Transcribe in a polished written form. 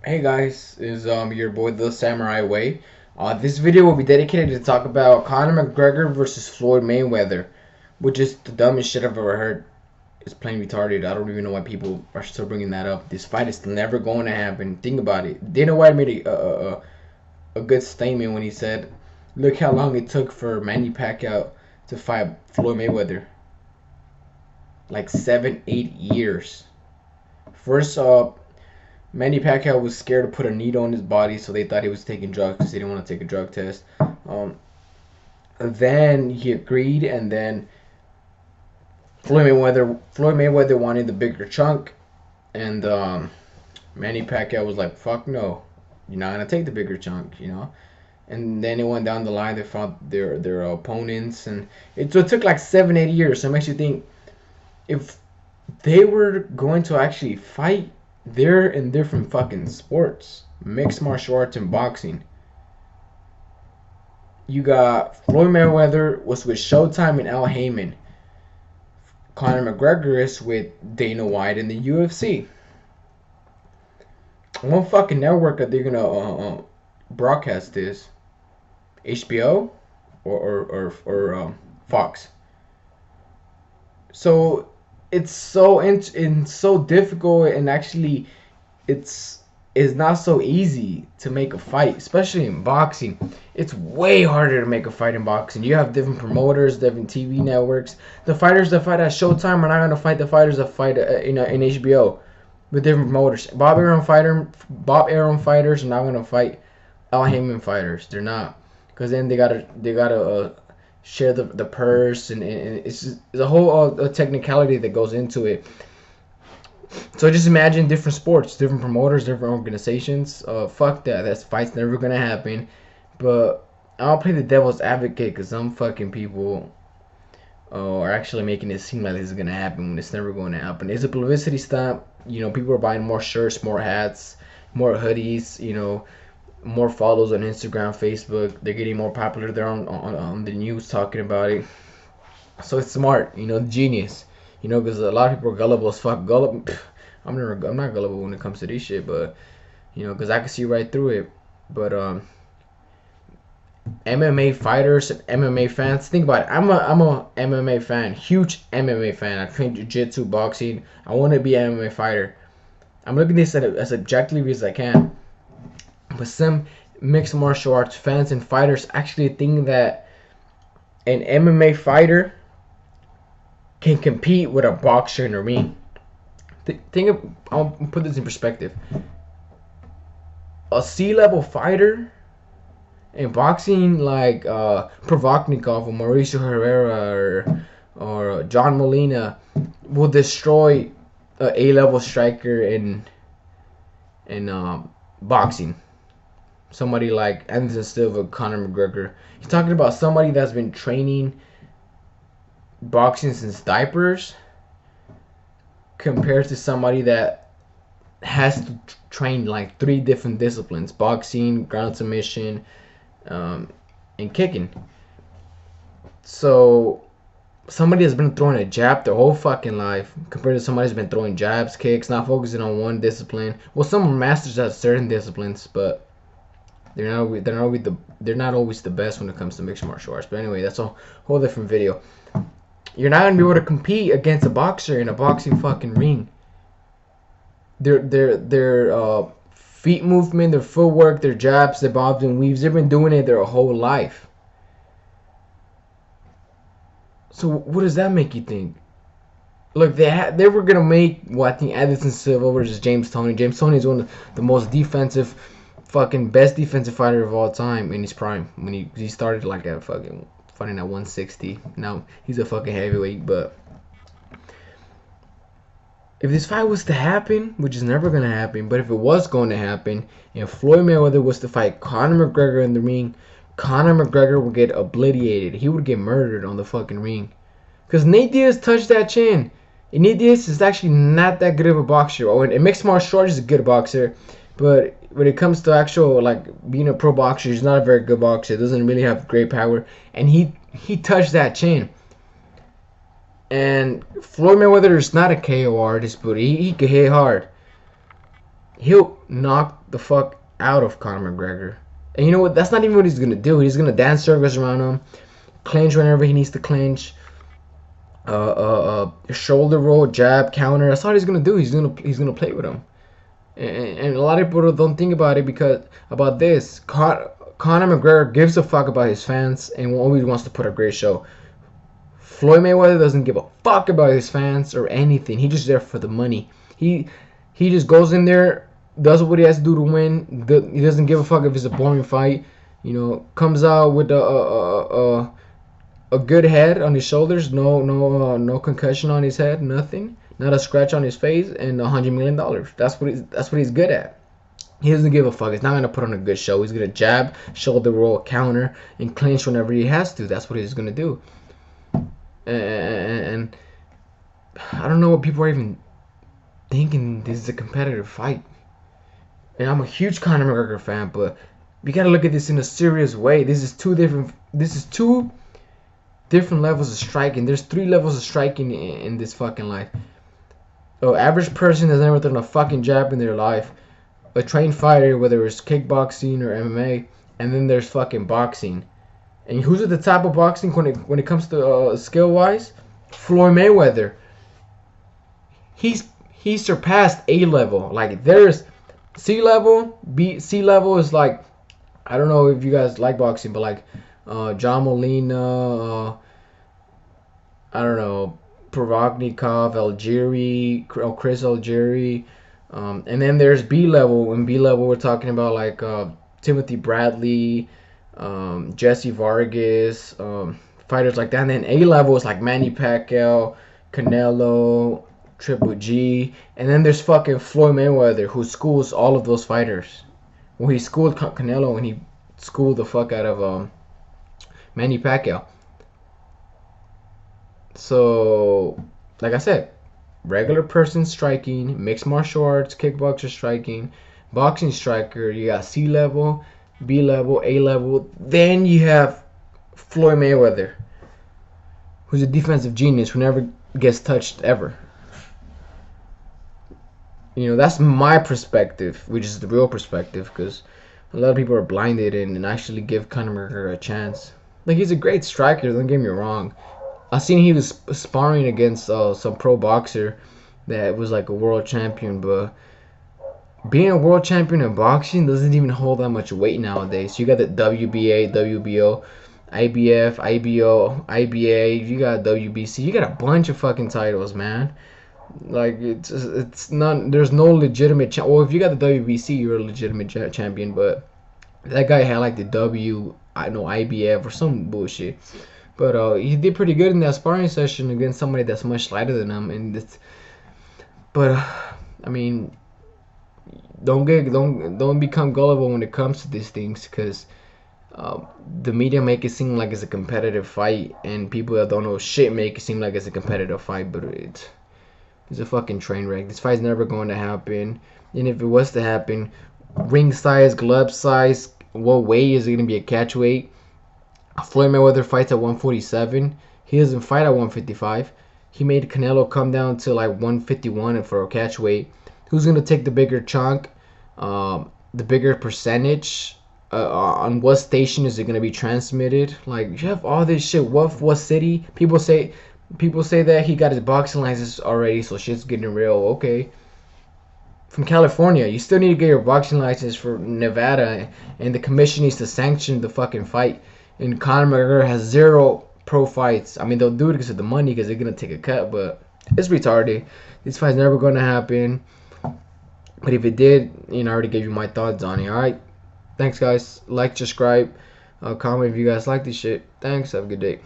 Hey guys, is your boy the Samurai Way. This video will be dedicated to talk about Conor McGregor versus Floyd Mayweather, which is the dumbest shit I've ever heard. It's plain retarded. I don't even know why people are still bringing that up. This fight is never going to happen. Think about it. Dana White made a good statement when he said, "Look how long it took for Manny Pacquiao to fight Floyd Mayweather. Like 7, 8 years. First off, Manny Pacquiao was scared to put a needle in his body, so they thought he was taking drugs because he didn't want to take a drug test. Um, then he agreed, and then Floyd Mayweather wanted the bigger chunk, and Manny Pacquiao was like, "Fuck no, you're not gonna take the bigger chunk," you know. And then it went down the line. They found their opponents, and so it took like 7, 8 years. So it makes you think if they were going to actually fight, they're in different fucking sports, mixed martial arts and boxing. You got Floyd Mayweather was with Showtime and Al Heyman. Conor McGregor is with Dana White and the UFC. What fucking network are they gonna broadcast this? HBO or Fox? So it's so difficult, and actually it's not so easy to make a fight, especially in boxing. It's way harder to make a fight in boxing. You have different promoters, different TV networks. The fighters that fight at Showtime are not gonna fight the fighters that fight in HBO with different promoters. Bob Arum fighters are not gonna fight Al Heyman fighters. They're not, because then they gotta share the purse, and it's just, it's a whole technicality that goes into it. So just imagine different sports, different promoters, different organizations. Fuck that. That fight's never gonna happen. But I'll play the devil's advocate because some fucking people are actually making it seem like this is gonna happen when it's never going to happen. It's a publicity stunt. You know, people are buying more shirts, more hats, more hoodies. You know, more follows on Instagram, Facebook. They're getting more popular. They're on the news talking about it. So it's smart. You know, genius. You know, because a lot of people are gullible as fuck. Gullible. I'm not gullible when it comes to this shit, but you know, because I can see right through it. But MMA fighters and MMA fans, think about it. I'm a MMA fan, huge MMA fan. I train jiu-jitsu, boxing. I want to be an MMA fighter. I'm looking at this as objectively as I can. But some mixed martial arts fans and fighters actually think that an MMA fighter can compete with a boxer in a ring. I'll put this in perspective. A C-level fighter in boxing, like Provoknikov or Mauricio Herrera or John Molina, will destroy a A-level striker in boxing. Somebody like Anderson Silva, Conor McGregor. You're talking about somebody that's been training boxing since diapers, compared to somebody that has to train like 3 different disciplines: boxing, ground submission, and kicking. So somebody has been throwing a jab their whole fucking life compared to somebody who's been throwing jabs, kicks, not focusing on one discipline. Well, some are masters at certain disciplines, but they're not always the best when it comes to mixed martial arts. But anyway, that's a whole different video. You're not gonna be able to compete against a boxer in a boxing fucking ring. Their feet movement, their footwork, their jabs, their bobs and weaves, they've been doing it their whole life. So what does that make you think? Look, they were gonna make I think Anderson Silva versus James Toney. James Toney is one of the most defensive, fucking best defensive fighter of all time in his prime. When he started like at fucking fighting at 160. Now he's a fucking heavyweight. But if this fight was to happen, which is never gonna happen, but if it was going to happen, and Floyd Mayweather was to fight Conor McGregor in the ring, Conor McGregor would get obliterated. He would get murdered on the fucking ring. Because Nate Diaz touched that chin. And Nate Diaz is actually not that good of a boxer. Oh, and mixed martial arts is a good boxer. But when it comes to actual, like, being a pro boxer, he's not a very good boxer. Doesn't really have great power. And he touched that chin. And Floyd Mayweather is not a KO artist, but he can hit hard. he'll knock the fuck out of Conor McGregor. And you know what? That's not even what he's gonna do. He's gonna dance circles around him, clinch whenever he needs to clinch, shoulder roll, jab, counter. That's all he's gonna do. He's gonna play with him. And a lot of people don't think about it because about this. Conor McGregor gives a fuck about his fans and always wants to put a great show. Floyd Mayweather doesn't give a fuck about his fans or anything. He's just there for the money. He just goes in there, does what he has to do to win. He doesn't give a fuck if it's a boring fight. You know, comes out with a good head on his shoulders, no concussion on his head, nothing, not a scratch on his face, and $100 million. That's what he's good at. He doesn't give a fuck. He's not gonna put on a good show. He's gonna jab, shoulder roll, counter, and clinch whenever he has to. That's what he's gonna do. And I don't know what people are even thinking. This is a competitive fight. And I'm a huge Conor McGregor fan, but we gotta look at this in a serious way. This is two different levels of striking. There's 3 levels of striking in this fucking life. An average person has never thrown a fucking jab in their life. A trained fighter, whether it's kickboxing or MMA, and then there's fucking boxing. And who's at the top of boxing when it comes to skill wise? Floyd Mayweather. He surpassed A level. Like there's C level. C level is like, I don't know if you guys like boxing, but like John Molina, I don't know, Provodnikov, Chris Algieri, and then there's B level. In B level, we're talking about like Timothy Bradley, Jesse Vargas, fighters like that. And then A level is like Manny Pacquiao, Canelo, Triple G, and then there's fucking Floyd Mayweather, who schools all of those fighters. Well, he schooled Canelo and he schooled the fuck out of Manny Pacquiao. So, like I said, regular person striking, mixed martial arts, kickboxer striking, boxing striker. You got C level, B level, A level. Then you have Floyd Mayweather, who's a defensive genius who never gets touched ever. You know, that's my perspective, which is the real perspective, because a lot of people are blinded and actually give Conor McGregor a chance. Like, he's a great striker, don't get me wrong. I seen he was sparring against some pro boxer that was like a world champion, but being a world champion in boxing doesn't even hold that much weight nowadays. You got the WBA, WBO, IBF, IBO, IBA, you got WBC, you got a bunch of fucking titles, man. Like, it's not, there's no legitimate well, if you got the WBC, you're a legitimate champion, but that guy had like the IBF or some bullshit. But he did pretty good in that sparring session against somebody that's much lighter than him. I mean, don't become gullible when it comes to these things, because the media make it seem like it's a competitive fight, and people that don't know shit make it seem like it's a competitive fight, but it's a fucking train wreck. This fight's never going to happen, and if it was to happen, ring size, glove size, what weight is it going to be? A catch weight? Floyd Mayweather fights at 147. He doesn't fight at 155. He made Canelo come down to like 151 for a catch weight. Who's going to take the bigger chunk? The bigger percentage? On what station is it going to be transmitted? Like, you have all this shit. What city? People say that he got his boxing license already, so shit's getting real. Okay. From California, you still need to get your boxing license for Nevada, and the commission needs to sanction the fucking fight. And Conor McGregor has 0 pro fights. I mean, they'll do it because of the money, because they're going to take a cut, but it's retarded. This fight's never going to happen. But if it did, you know, I already gave you my thoughts on it. Alright? Thanks, guys. Like, subscribe, comment if you guys like this shit. Thanks. Have a good day.